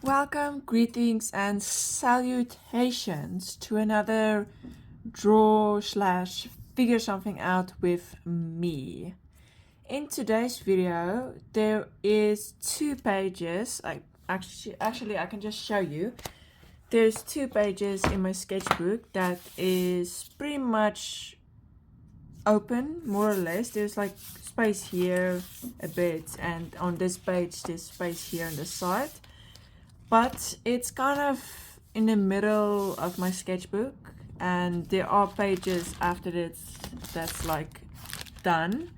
Welcome, greetings, and salutations to another draw slash figure something out with me. In today's video, there is 2 pages. Actually, I can just show you. There's 2 pages in my sketchbook that is pretty much open, more or less. There's like space here a bit, and on this page, there's space here on the side. But it's kind of in the middle of my sketchbook, and there are pages after this that's like done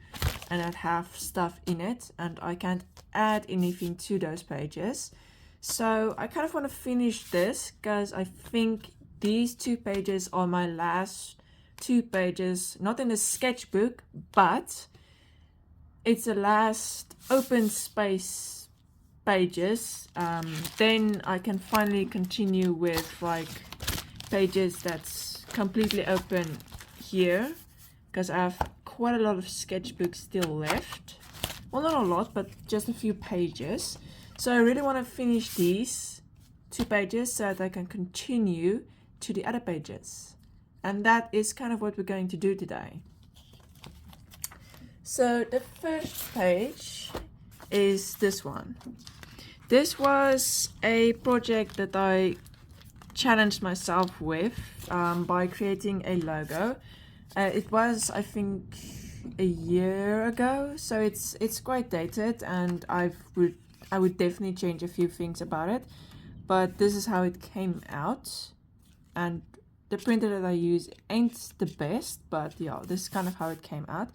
and that have stuff in it, and I can't add anything to those pages. So I kind of want to finish this because I think these 2 pages are my last 2 pages, not in the sketchbook, but it's the last open space pages. Then I can finally continue with like pages that's completely open here, because I have quite a lot of sketchbooks still left. Well, not a lot, but just a few pages. So I really want to finish these 2 pages so that I can continue to the other pages. And that is kind of what we're going to do today. So the first page is this one. This was a project that I challenged myself with by creating a logo. It was, I think, a year ago, so it's quite dated, and I would definitely change a few things about it. But this is how it came out, and the printer that I use ain't the best, but yeah, this is kind of how it came out.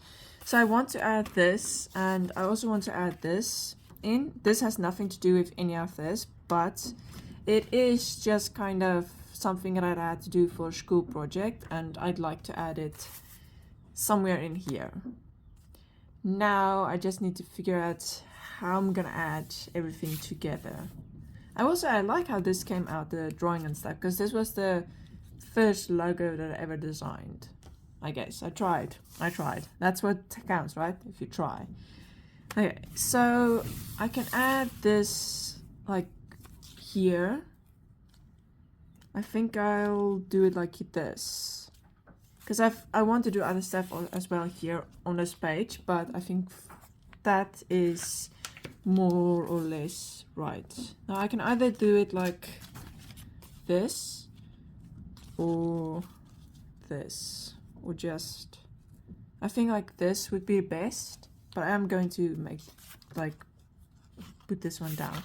So I want to add this, and I also want to add this in. This has nothing to do with any of this, but it is just kind of something that I had to do for a school project, and I'd like to add it somewhere in here. Now I just need to figure out how I'm gonna add everything together. I like how this came out, the drawing and stuff, because this was the first logo that I ever designed. I guess I tried. That's what counts, right? If you try. Okay, so I can add this like here. I think I'll do it like this, because I want to do other stuff as well here on this page, but I think that is more or less right. Now I can either do it like this or this, or just, I think like this would be best, but I am going to put this one down.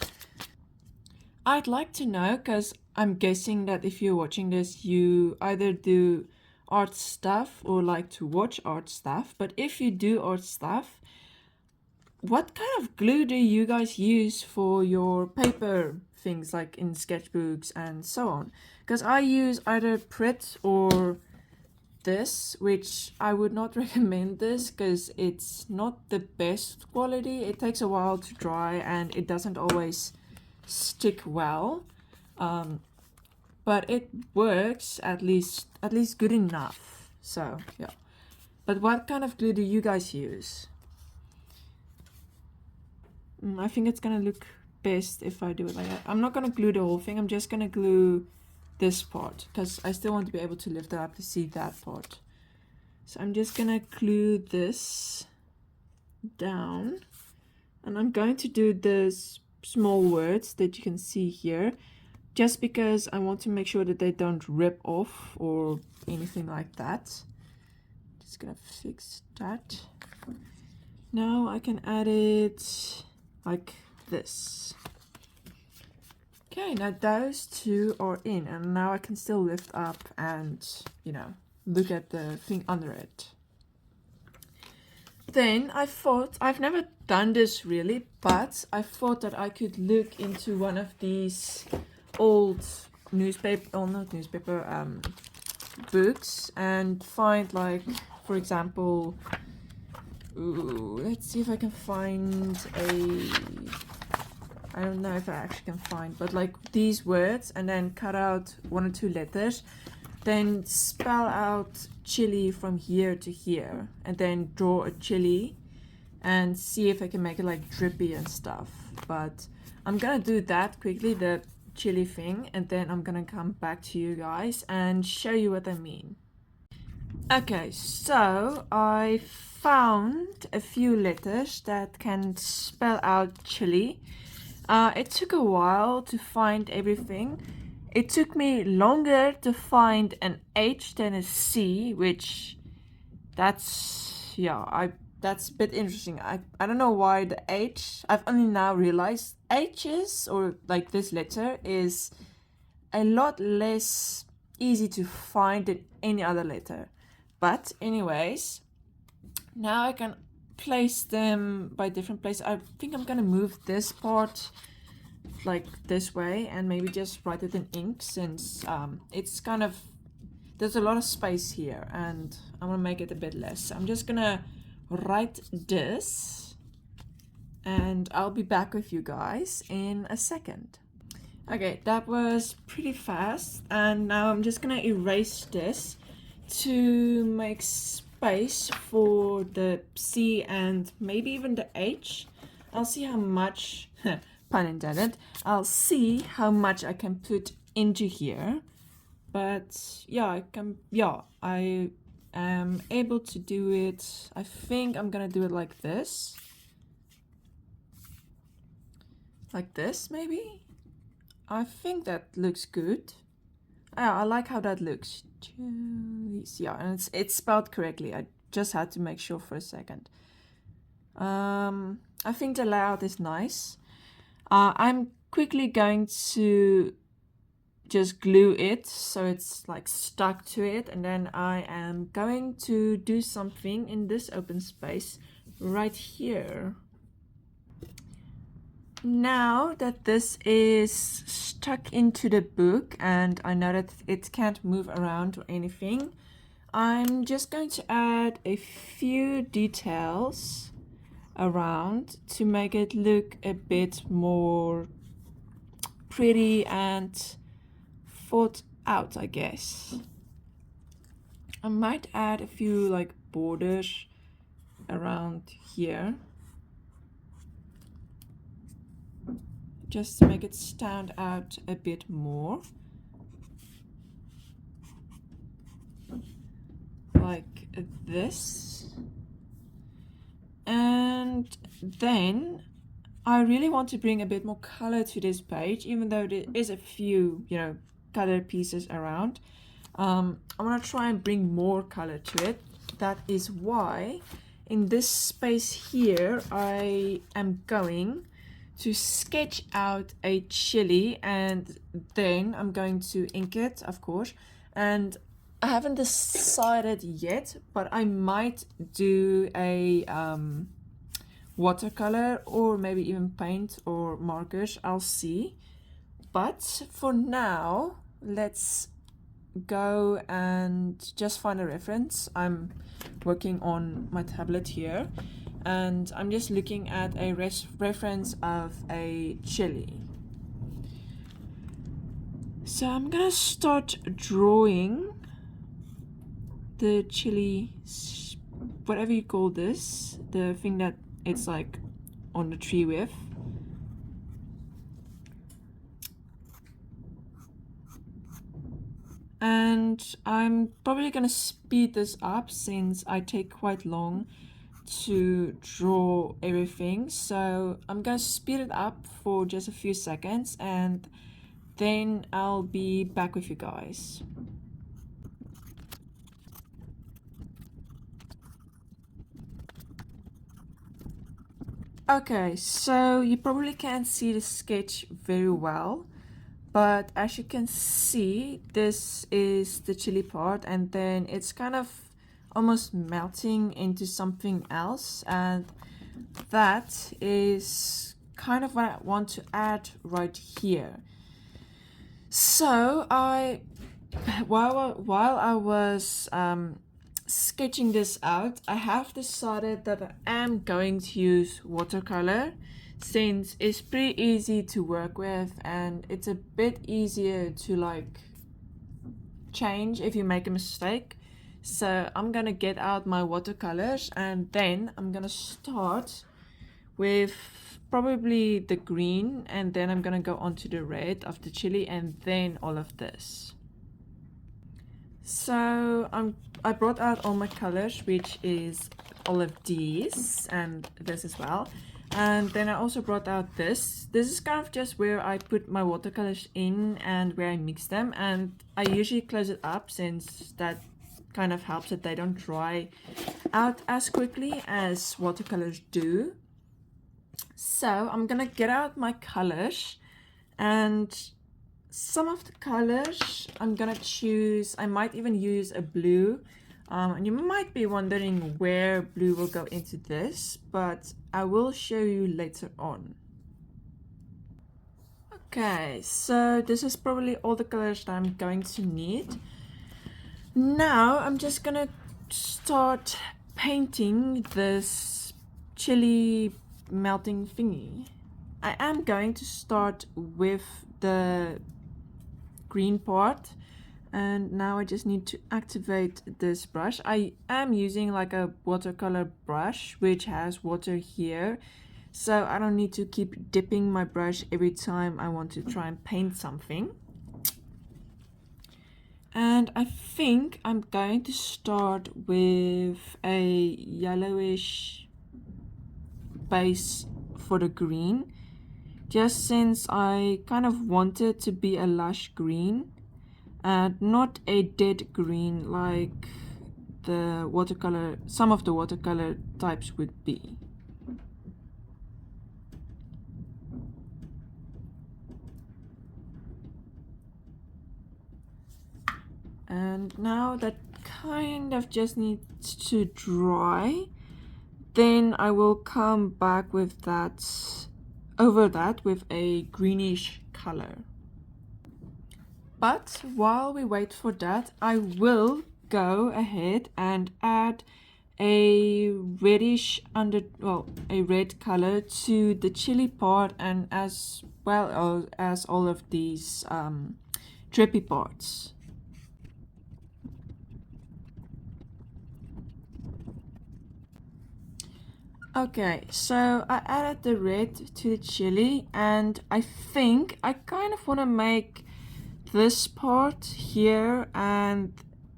I'd like to know, because I'm guessing that if you're watching this, you either do art stuff or like to watch art stuff. But if you do art stuff, what kind of glue do you guys use for your paper things, like in sketchbooks and so on? Because I use either Pritt or this, which I would not recommend this because it's not the best quality. It takes a while to dry and it doesn't always stick well, but it works at least good enough. So yeah. But what kind of glue do you guys use? I think it's gonna look best if I do it like that. I'm not gonna glue the whole thing. I'm just gonna glue this part because I still want to be able to lift it up to see that part. So I'm just gonna glue this down, and I'm going to do this small words that you can see here, just because I want to make sure that they don't rip off or anything like that. Just gonna fix that. Now I can add it like this. Okay, now those 2 are in, and now I can still lift up and, look at the thing under it. Then I thought, I've never done this really, but I thought that I could look into one of these old books and find, like, for example, let's see if I can find I don't know if I actually can find, but like these words, and then cut out 1 or 2 letters, then spell out chili from here to here, and then draw a chili and see if I can make it like drippy and stuff. But I'm gonna do that quickly. The chili thing, and then I'm gonna come back to you guys and show you what I mean. Okay, so I found a few letters that can spell out chili. It took a while to find everything. It took me longer to find an H than a C, which that's that's a bit interesting. I don't know why the H. I've only now realized H's, or like this letter, is a lot less easy to find than any other letter. But anyways, now I can place them by different places. I think I'm gonna move this part like this way and maybe just write it in ink, since it's kind of, there's a lot of space here and I want to make it a bit less. So I'm just gonna write this and I'll be back with you guys in a second. Okay, that was pretty fast, and now I'm just gonna erase this to make space for the C and maybe even the H. I'll see how much, pun intended, I'll see how much I can put into here. But yeah, I am able to do it. I think I'm gonna do it like this. Like this, maybe? I think that looks good. Yeah, I like how that looks. Yeah, and it's spelled correctly. I just had to make sure for a second. I think the layout is nice. I'm quickly going to just glue it so it's like stuck to it, and then I am going to do something in this open space right here. Now that this is stuck into the book and I know that it can't move around or anything, I'm just going to add a few details around to make it look a bit more pretty and thought out, I guess. I might add a few like borders around here, just to make it stand out a bit more. Like this. And then I really want to bring a bit more color to this page, even though there is a few, color pieces around. I want to try and bring more color to it. That is why in this space here, I am going to sketch out a chili, and then I'm going to ink it, of course. And I haven't decided yet, but I might do a watercolor or maybe even paint or markers. I'll see. But for now, let's go and just find a reference. I'm working on my tablet here, and I'm just looking at a reference of a chili. So I'm gonna start drawing the chili, whatever you call this, the thing that it's like on the tree with. And I'm probably gonna speed this up since I take quite long to draw everything. So I'm gonna speed it up for just a few seconds and then I'll be back with you guys. Okay, so you probably can't see the sketch very well, but as you can see, this is the chili part, and then it's kind of almost melting into something else, and that is kind of what I want to add right here. So while I was sketching this out, I have decided that I am going to use watercolor, since it's pretty easy to work with and it's a bit easier to like change if you make a mistake. So I'm gonna get out my watercolors and then I'm gonna start with probably the green, and then I'm gonna go on to the red of the chili, and then all of this. So I brought out all my colors, which is all of these and this as well. And then I also brought out this. This is kind of just where I put my watercolors in and where I mix them. And I usually close it up since that kind of helps that they don't dry out as quickly as watercolors do. So I'm gonna get out my colors, and some of the colors I'm gonna choose, I might even use a blue. And you might be wondering where blue will go into this, but I will show you later on. Okay, so this is probably all the colors that I'm going to need. Now I'm just gonna start painting this chili melting thingy. I am going to start with the green part, and now I just need to activate this brush. I am using like a watercolor brush which has water here, so I don't need to keep dipping my brush every time I want to try and paint something. And I think I'm going to start with a yellowish base for the green, just since I kind of want it to be a lush green and not a dead green like the watercolor, some of the watercolor types would be. And now that kind of just needs to dry. Then I will come back with that, over that with a greenish color. But while we wait for that, I will go ahead and add a reddish a red color to the chili part, and as well as all of these drippy parts. Okay, so I added the red to the chili, and I think I kind of want to make this part here, and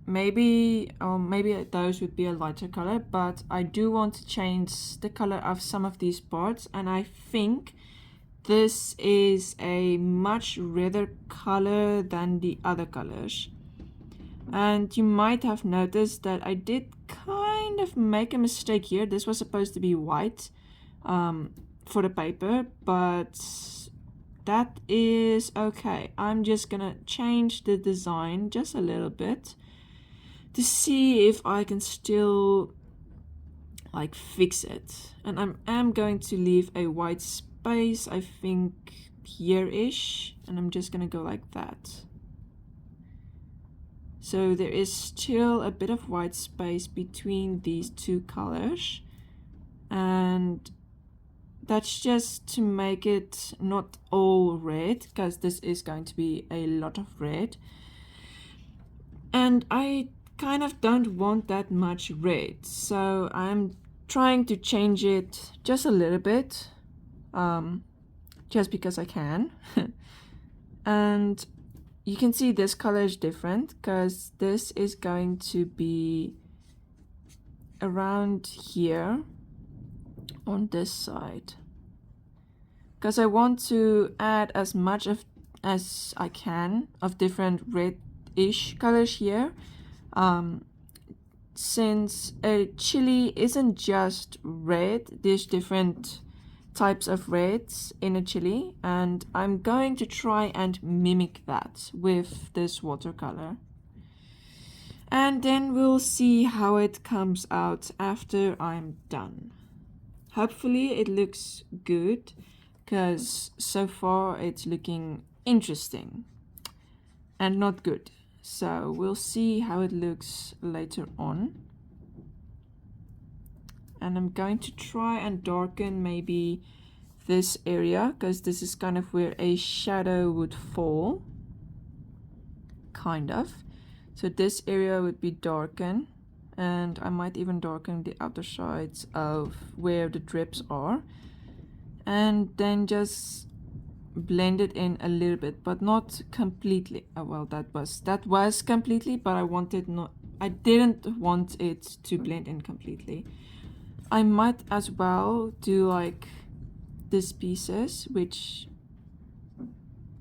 maybe those would be a lighter color, but I do want to change the color of some of these parts, and I think this is a much redder color than the other colors. And you might have noticed that I did kind of make a mistake here. This was supposed to be white for the paper, but that is okay. I'm just gonna change the design just a little bit to see if I can still like fix it. And I am going to leave a white space, I think here-ish, and I'm just gonna go like that. So there is still a bit of white space between these two colors, and that's just to make it not all red, because this is going to be a lot of red. And I kind of don't want that much red, so I'm trying to change it just a little bit, just because I can. And you can see this color is different because this is going to be around here on this side, because I want to add as much as I can of different red-ish colors here, since a chili isn't just red, there's different types of reds in a chili, and I'm going to try and mimic that with this watercolor. And then we'll see how it comes out after I'm done. Hopefully it looks good, because so far it's looking interesting and not good. So we'll see how it looks later on. And I'm going to try and darken maybe this area, because this is kind of where a shadow would fall, kind of. So this area would be darkened, and I might even darken the outer sides of where the drips are. and then just blend it in a little bit, but not completely. Oh, well, that was completely, but I didn't want it to blend in completely. I might as well do like these pieces, which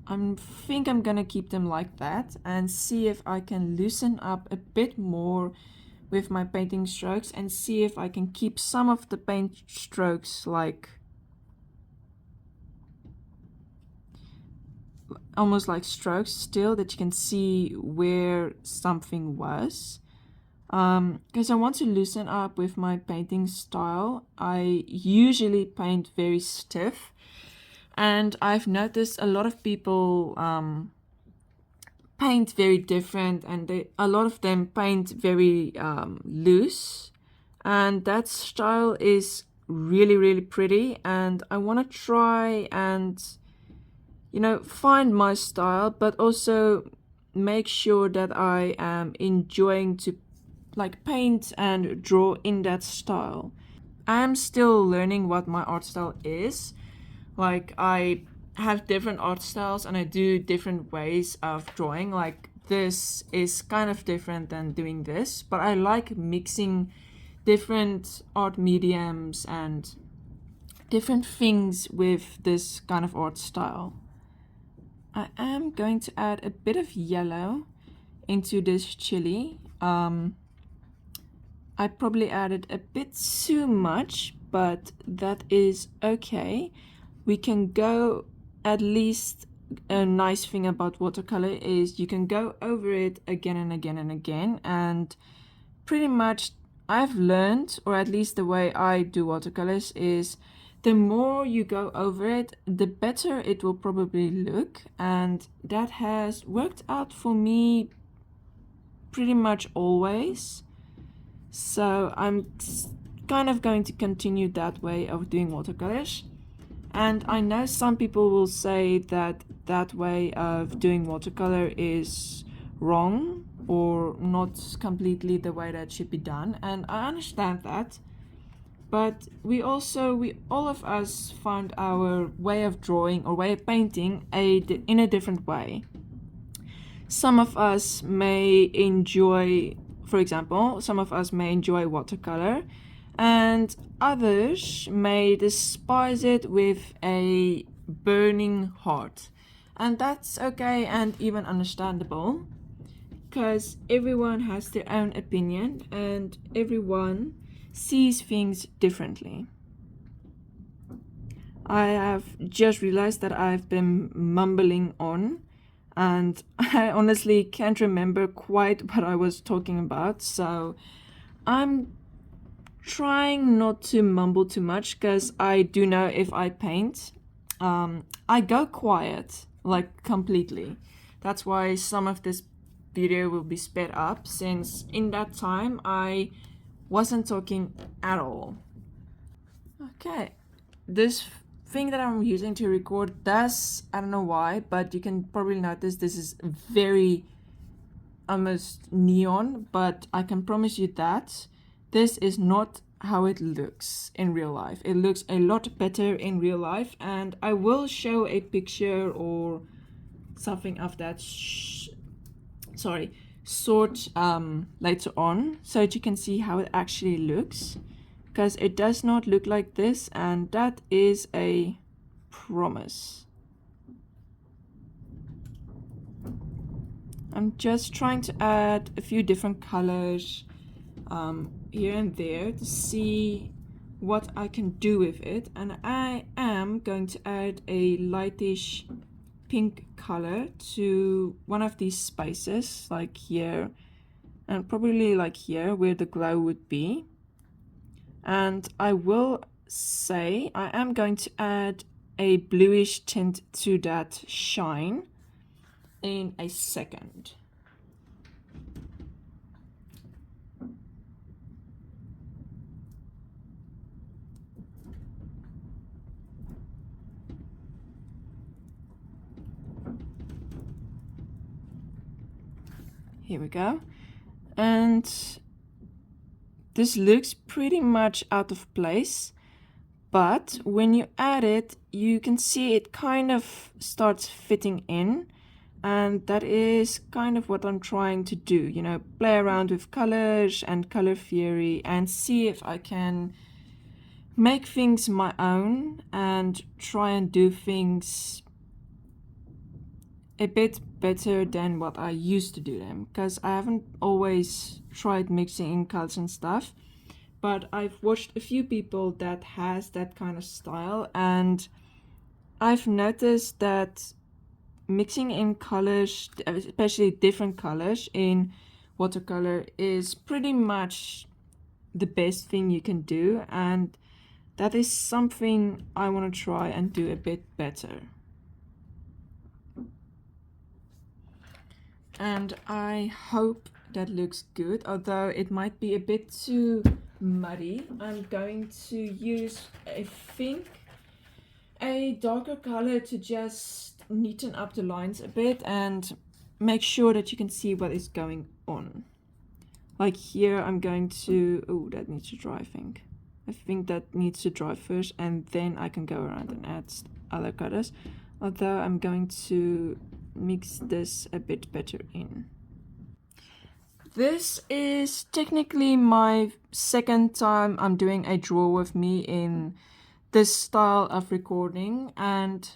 think I'm gonna keep them like that and see if I can loosen up a bit more with my painting strokes and see if I can keep some of the paint strokes like almost like strokes still, that you can see where something was. Because I want to loosen up with my painting style. I usually paint very stiff, and I've noticed a lot of people paint very different, and a lot of them paint very loose, and that style is really, really pretty, and I want to try and, you know, find my style, but also make sure that I am enjoying to like paint and draw in that style. I'm still learning what my art style is. Like, I have different art styles and I do different ways of drawing. Like, this is kind of different than doing this, but I like mixing different art mediums and different things with this kind of art style. I am going to add a bit of yellow into this chili. I probably added a bit too much, but that is okay. We can go, at least a nice thing about watercolor is you can go over it again and again and again, and pretty much I've learned, or at least the way I do watercolors is the more you go over it, the better it will probably look, and that has worked out for me pretty much always. So I'm kind of going to continue that way of doing watercolors. And I know some people will say that that way of doing watercolor is wrong or not completely the way that should be done, and I understand that. But we all of us found our way of drawing or way of painting in a different way. Some of us may enjoy, for example, some of us may enjoy watercolor, and others may despise it with a burning heart. And that's okay and even understandable, because everyone has their own opinion and everyone sees things differently. I have just realized that I've been mumbling on, and I honestly can't remember quite what I was talking about, so I'm trying not to mumble too much, because I do know if I paint, I go quiet, like completely. That's why some of this video will be sped up, since in that time I wasn't talking at all. Okay, this thing that I'm using to record does, I don't know why, but you can probably notice this is very almost neon, but I can promise you that this is not how it looks in real life. It looks a lot better in real life, and I will show a picture or something of that sort later on, so that you can see how it actually looks, because it does not look like this, and that is a promise. I'm just trying to add a few different colors here and there to see what I can do with it, and I am going to add a lightish pink color to one of these spaces, like here, and probably like here where the glow would be. And I will say I am going to add a bluish tint to that shine in a second. Here we go. And this looks pretty much out of place, but when you add it, you can see it kind of starts fitting in. And that is kind of what I'm trying to do, you know, play around with colors and color theory and see if I can make things my own and try and do things a bit better than what I used to do them, because I haven't always tried mixing in colors and stuff, but I've watched a few people that has that kind of style, and I've noticed that mixing in colors, especially different colors in watercolor, is pretty much the best thing you can do, and that is something I want to try and do a bit better. And I hope that looks good, although it might be a bit too muddy. I'm going to use, I think, a darker color to just neaten up the lines a bit and make sure that you can see what is going on. Like here I'm going to, oh, that needs to dry, I think that needs to dry first, and then I can go around and add other colors, although I'm going to mix this a bit better in. This is technically my second time I'm doing a draw with me in this style of recording, and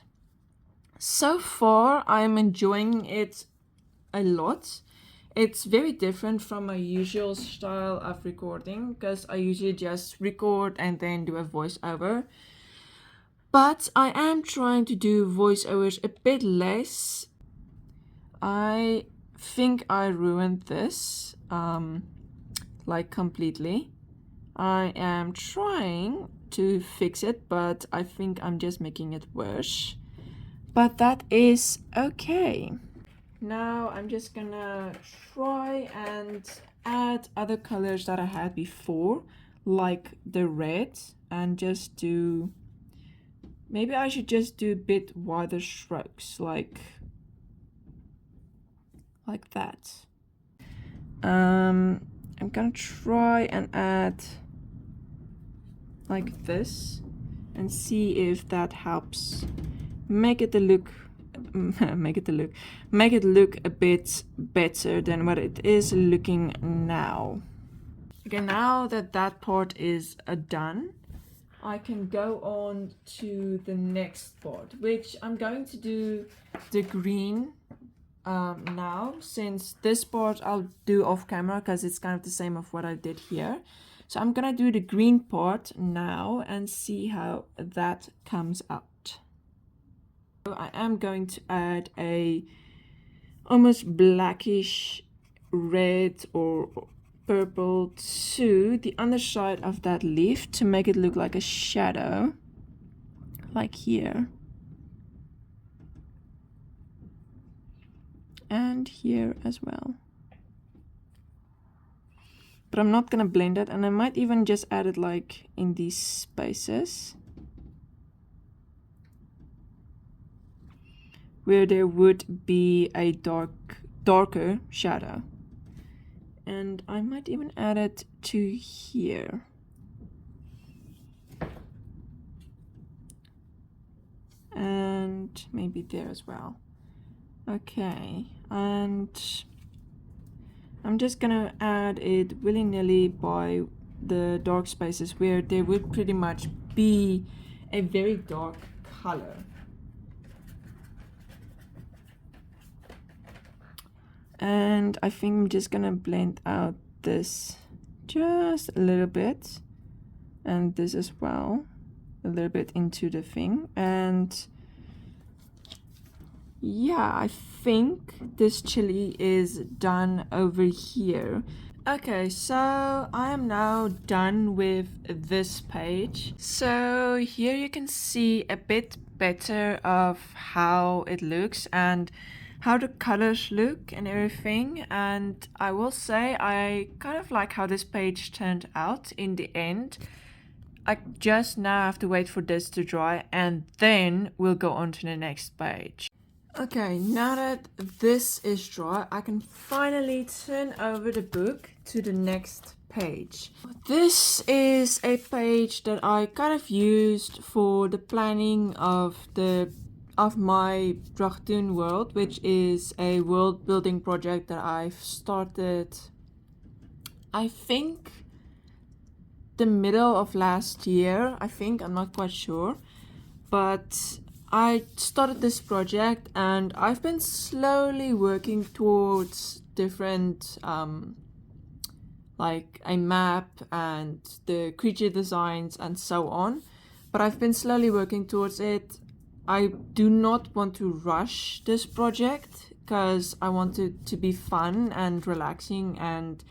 so far I'm enjoying it a lot. It's very different from my usual style of recording, because I usually just record and then do a voiceover. But I am trying to do voiceovers a bit less. I think I ruined this, like completely. I am trying to fix it, but I think I'm just making it worse. But that is okay. Now I'm just gonna try and add other colors that I had before, like the red, and just do, maybe I should just do a bit wider strokes, like that. I'm gonna try and add like this and see if that helps make it look make it look a bit better than what it is looking now. Okay, now that that part is done, I can go on to the next part, which I'm going to do the green now, since this part I'll do off camera because it's kind of the same of what I did here. So I'm gonna do the green part now and see how that comes out. I am going to add a almost blackish red or purple to the underside of that leaf to make it look like a shadow, like here. And here as well. But I'm not gonna blend it, and I might even just add it like in these spaces where there would be a darker shadow. And I might even add it to here. And maybe there as well. Okay, and I'm just gonna add it willy-nilly by the dark spaces where there would pretty much be a very dark color. And I think I'm just gonna blend out this just a little bit, and this as well, a little bit into the thing. And yeah, I think this chili is done over here. Okay, so I am now done with this page. So here you can see a bit better of how it looks and how the colors look and everything. And I will say I kind of like how this page turned out in the end. I just now have to wait for this to dry, and then we'll go on to the next page. Okay, now that this is dry, I can finally turn over the book to the next page. This is a page that I kind of used for the planning of my Drachtoon world, which is a world building project that I've started, I think, the middle of last year. I'm not quite sure, but I started this project and I've been slowly working towards different like a map and the creature designs and so on, but I've been slowly working towards it. I do not want to rush this project because I want it to be fun and relaxing and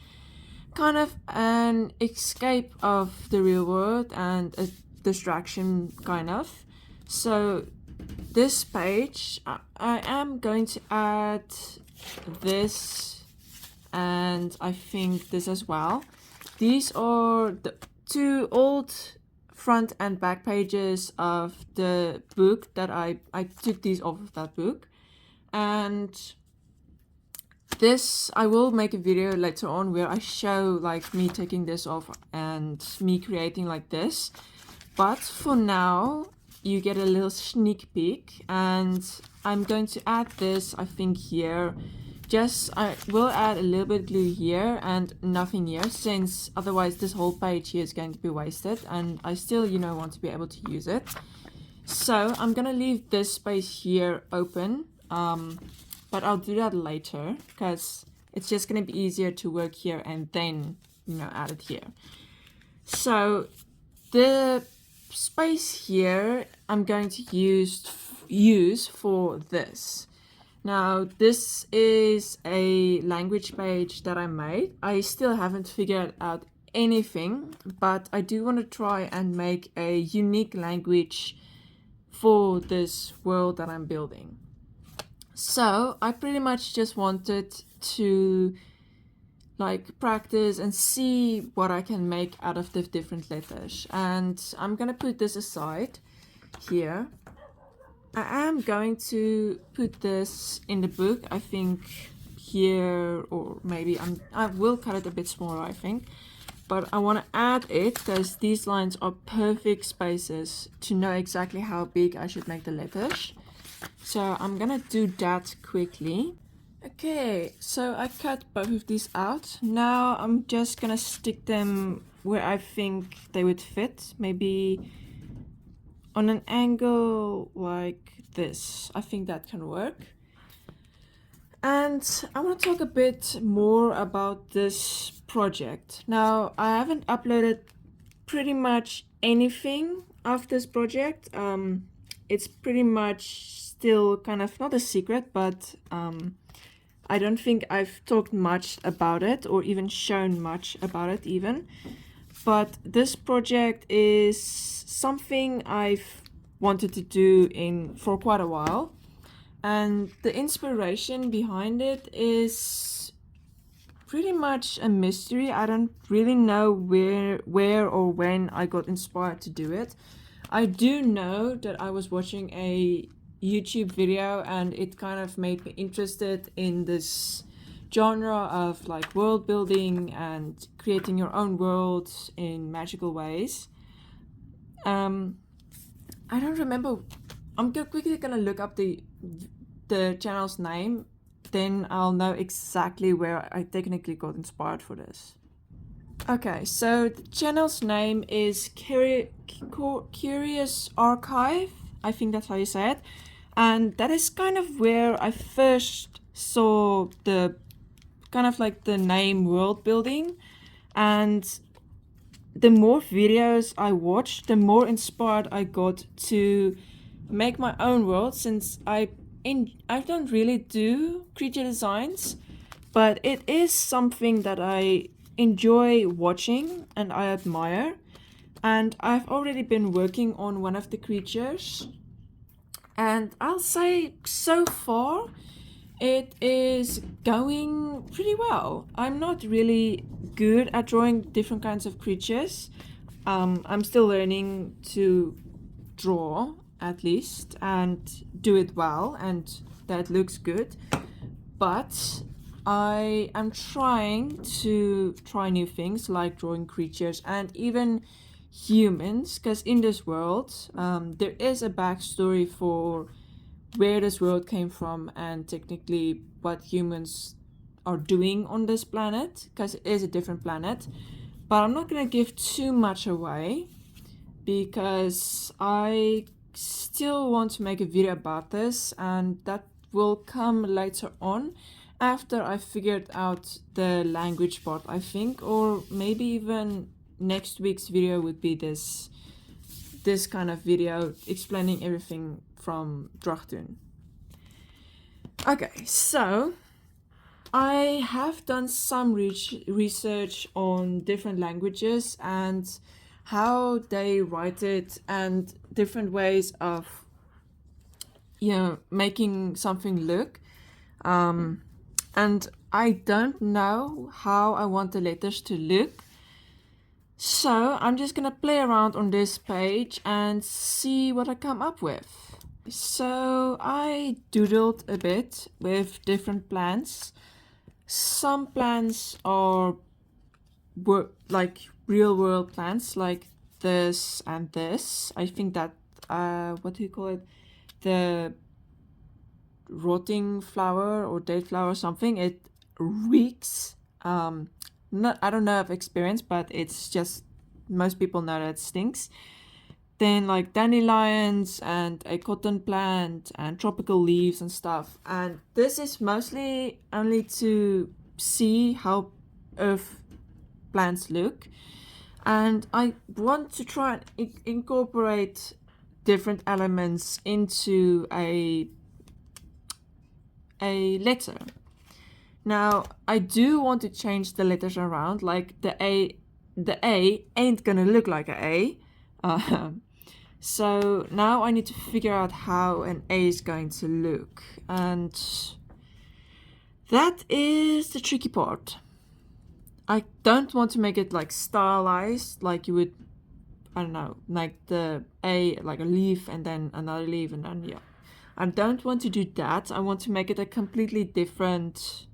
kind of an escape of the real world and a distraction kind of. So this page, I am going to add this and I think this as well. These are the two old front and back pages of the book that I took these off of that book. And this, I will make a video later on where I show like me taking this off and me creating like this. But for now, you get a little sneak peek, and I'm going to add this, I think, here. I will add a little bit of glue here and nothing here, since otherwise this whole page here is going to be wasted, and I still, want to be able to use it. So I'm gonna leave this space here open. But I'll do that later because it's just going to be easier to work here and then, add it here. So the space here I'm going to use for this. Now, this is a language page that I made. I still haven't figured out anything, but I do want to try and make a unique language for this world that I'm building. So I pretty much just wanted to practice and see what I can make out of the different letters. And I'm gonna put this aside here. I am going to put this in the book, I think here, or maybe I will cut it a bit smaller, I think. But I want to add it because these lines are perfect spaces to know exactly how big I should make the letters. So I'm gonna do that quickly. Okay, so I cut both of these out. Now I'm just gonna stick them where I think they would fit. Maybe on an angle like this. I think that can work. And I want to talk a bit more about this project. Now, I haven't uploaded pretty much anything of this project. It's pretty much still kind of not a secret, but I don't think I've talked much about it or even shown much about it even. But this project is something I've wanted to do for quite a while. And the inspiration behind it is pretty much a mystery. I don't really know where or when I got inspired to do it. I do know that I was watching a YouTube video and it kind of made me interested in this genre of world building and creating your own worlds in magical ways. I don't remember. I'm quickly gonna look up the channel's name, then I'll know exactly where I technically got inspired for this. Okay, so the channel's name is Curious Archive. I think that's how you say it. And that is kind of where I first saw the kind of the name world building. And the more videos I watched, the more inspired I got to make my own world, since I don't really do creature designs, but it is something that I enjoy watching and I admire. And I've already been working on one of the creatures, and I'll say so far it is going pretty well. I'm not really good at drawing different kinds of creatures. I'm still learning to draw, at least, and do it well and that looks good. But I am trying to try new things like drawing creatures and even humans, because in this world there is a backstory for where this world came from and technically what humans are doing on this planet, because it is a different planet. But I'm not going to give too much away because I still want to make a video about this, and that will come later on after I figured out the language part, I think, or maybe even next week's video would be this kind of video explaining everything from Drachtun. Okay, so I have done some research on different languages and how they write it and different ways of, you know, making something look. And I don't know how I want the letters to look. So I'm just gonna play around on this page and see what I come up with. So I doodled a bit with different plants. Some plants are like real world plants, like this and this. I think that, what do you call it? The rotting flower or dead flower or something. It reeks. I don't know of experience, but it's just, most people know that it stinks. Then like dandelions and a cotton plant and tropical leaves and stuff. And this is mostly only to see how earth plants look. And I want to try and incorporate different elements into a letter. Now, I do want to change the letters around, like the A ain't gonna look like an A. So now I need to figure out how an A is going to look. And that is the tricky part. I don't want to make it like stylized, like you would, I don't know, like the A, like a leaf and then another leaf and then, yeah. I don't want to do that. I want to make it a completely different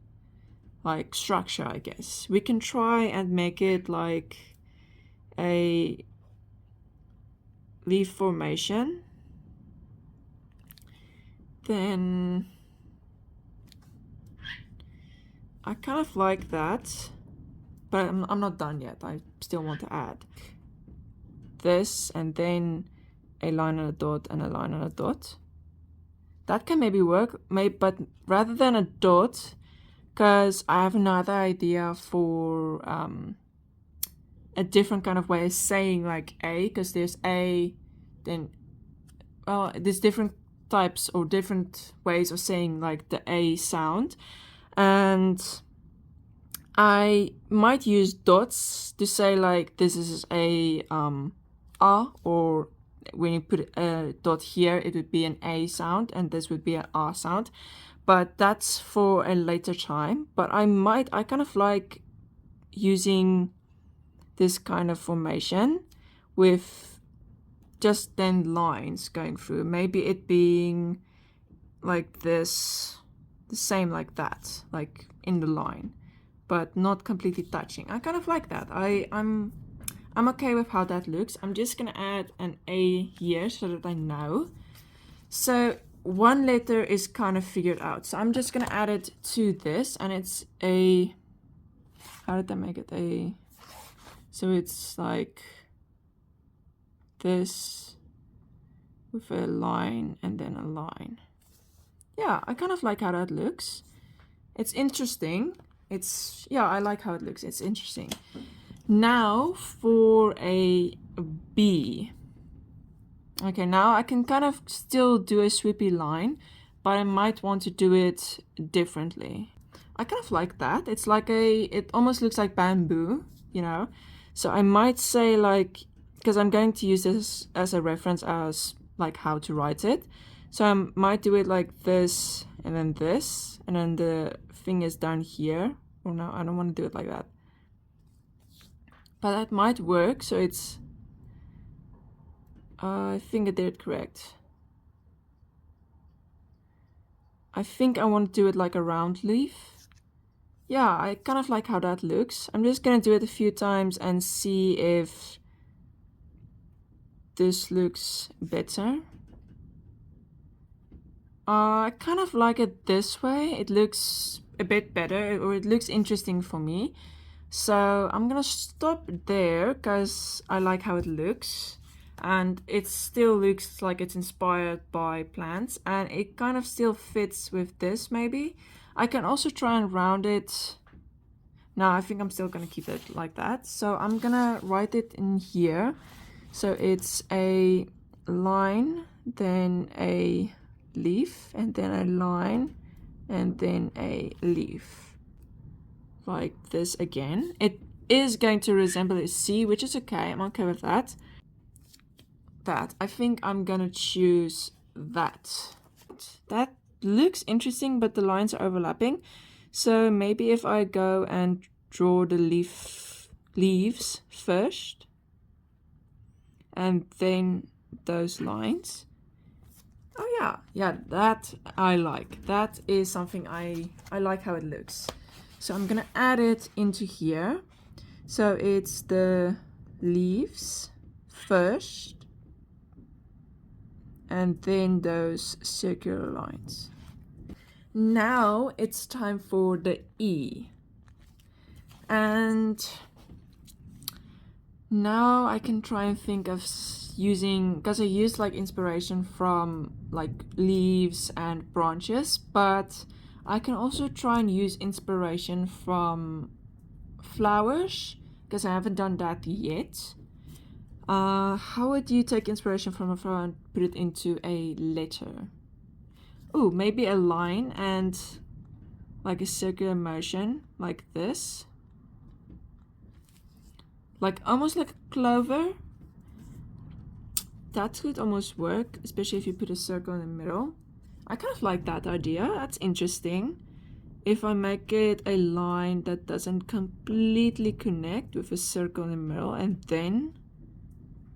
like structure, I guess. We can try and make it like a leaf formation. Then I kind of like that, but I'm not done yet. I still want to add this and then a line and a dot and a line and a dot. That can maybe work, but rather than a dot, because I have another idea for a different kind of way of saying like A, because there's A, then, well, there's different types or different ways of saying like the A sound. And I might use dots to say like this is a or when you put a dot here, it would be an A sound and this would be an R sound. But that's for a later time. But I kind of like using this kind of formation with just then lines going through. Maybe it being like this, the same like that, like in the line, but not completely touching. I kind of like that. I'm okay with how that looks. I'm just gonna add an A here so that I know. So one letter is kind of figured out. So I'm just gonna add it to this, and it's a, how did I make it a, so it's like this with a line and then a line. Yeah, I kind of like how that looks. It's interesting. Yeah, I like how it looks. It's interesting. Now for a B. Okay, now I can kind of still do a sweepy line, but I might want to do it differently. I kind of like that. It's like it almost looks like bamboo, you know? So I might say like, because I'm going to use this as a reference as like how to write it. So I might do it like this, and then the thing is down here. Oh no, I don't want to do it like that. But that might work, so it's, I think I did it correct. I think I want to do it like a round leaf. yeah, I kind of like how that looks. I'm just gonna do it a few times and see if this looks better. I kind of like it this way. It looks a bit better, or it looks interesting for me. So I'm gonna stop there because I like how it looks. And it still looks like it's inspired by plants, and it kind of still fits with this maybe. I can also try and round it. No, I think I'm still gonna keep it like that. So I'm gonna write it in here. So it's a line, then a leaf, and then a line, and then a leaf. Like this again. It is going to resemble a C, which is okay. I'm okay with that. I think I'm gonna choose that. That looks interesting, but the lines are overlapping. So maybe if I go and draw the leaves first, and then those lines. Oh yeah, that I like. That is something I like how it looks. So I'm gonna add it into here. So it's the leaves first, and then those circular lines. Now it's time for the E. And now I can try and think of using, because I used like inspiration from like leaves and branches, but I can also try and use inspiration from flowers, because I haven't done that yet. How would you take inspiration from a flower and put it into a letter? Oh, maybe a line and like a circular motion like this. Like almost like a clover. That could almost work, especially if you put a circle in the middle. I kind of like that idea. That's interesting. If I make it a line that doesn't completely connect with a circle in the middle, and then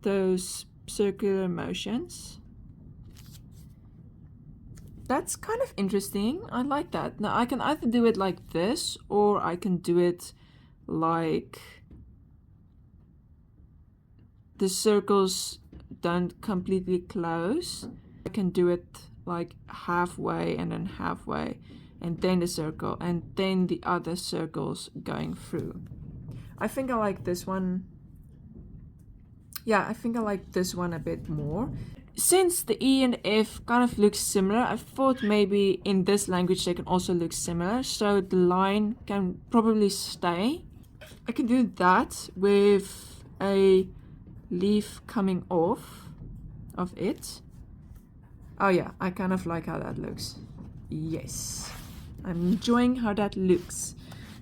those circular motions. That's kind of interesting. I like that. Now I can either do it like this, or I can do it like the circles don't completely close. I can do it like halfway and then halfway, and then the circle, and then the other circles going through. I think I like this one. Yeah, I think I like this one a bit more. Since the E and F kind of look similar, I thought maybe in this language they can also look similar, so the line can probably stay. I can do that with a leaf coming off of it. Oh yeah, I kind of like how that looks. Yes, I'm enjoying how that looks.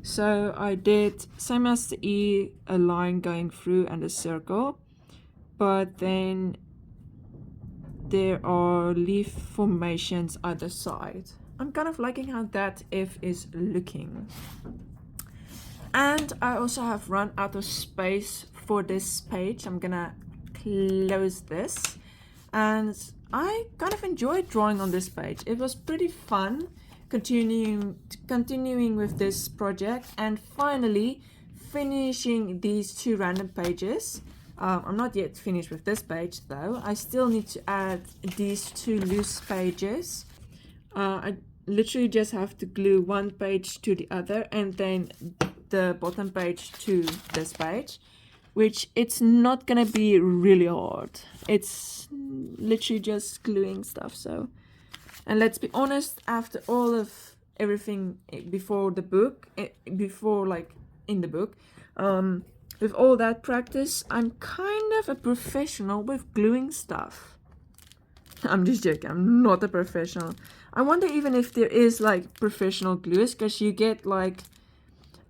So I did, same as the E, a line going through and a circle, but then there are leaf formations either side. I'm kind of liking how that F is looking. And I also have run out of space for this page. I'm gonna close this. And I kind of enjoyed drawing on this page. It was pretty fun continuing with this project and finally finishing these two random pages. I'm not yet finished with this page though. I still need to add these two loose pages. I literally just have to glue one page to the other and then the bottom page to this page, which it's not gonna be really hard. It's literally just gluing stuff. So, and let's be honest, after all of everything before the book, before like in the book, with all that practice, I'm kind of a professional with gluing stuff. I'm just joking, I'm not a professional. I wonder even if there is like professional gluers, because you get like,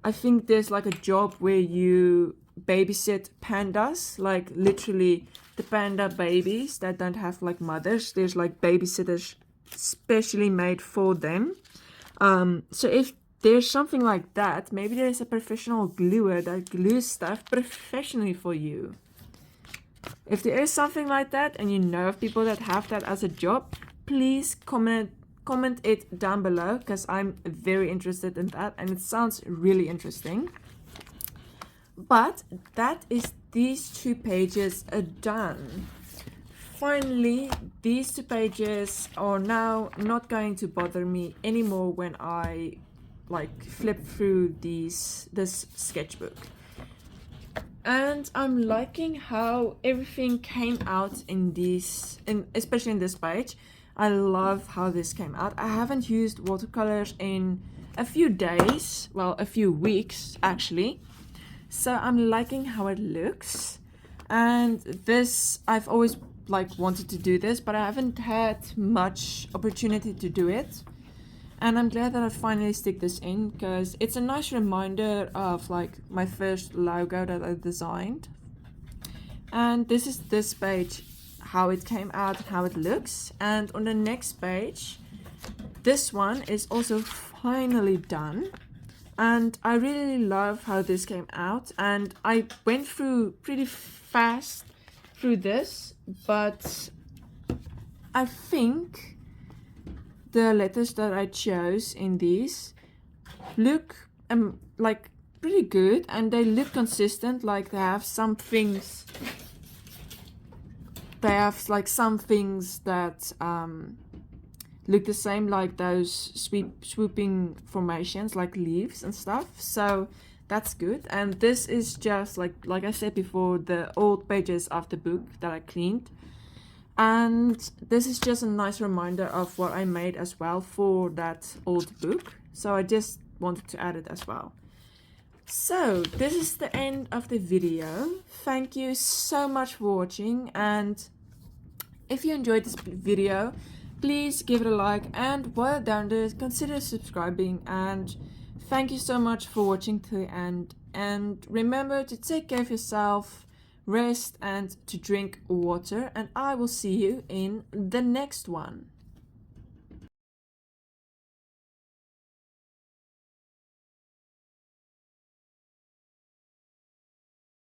I think there's like a job where you babysit pandas, like literally the panda babies that don't have like mothers. There's like babysitters specially made for them. So if there's something like that, maybe there's a professional gluer that glues stuff professionally for you. If there is something like that and you know of people that have that as a job, please comment comment it down below because I'm very interested in that and it sounds really interesting. But that is these 2 pages are done. Finally, these 2 pages are now not going to bother me anymore when I like flip through this sketchbook. And I'm liking how everything came out in this, especially in this page. I love how this came out. I haven't used watercolors in a few days, well, a few weeks actually. So I'm liking how it looks. And this, I've always like wanted to do this, but I haven't had much opportunity to do it. And I'm glad that I finally stick this in because it's a nice reminder of like my first logo that I designed. And this is this page, how it came out and how it looks. And on the next page, this one is also finally done. And I really love how this came out. And I went through pretty fast through this, but I think the letters that I chose in these look like pretty good and they look consistent. Like they have some things that look the same, like those swooping formations like leaves and stuff, so that's good. And this is just like I said before, the old pages of the book that I cleaned, and this is just a nice reminder of what I made as well for that old book, so I just wanted to add it as well. So this is the end of the video. Thank you so much for watching, and if you enjoyed this video, please give it a like, and while down there, consider subscribing. And thank you so much for watching to the end. And remember to take care of yourself, rest, and to drink water. And I will see you in the next one.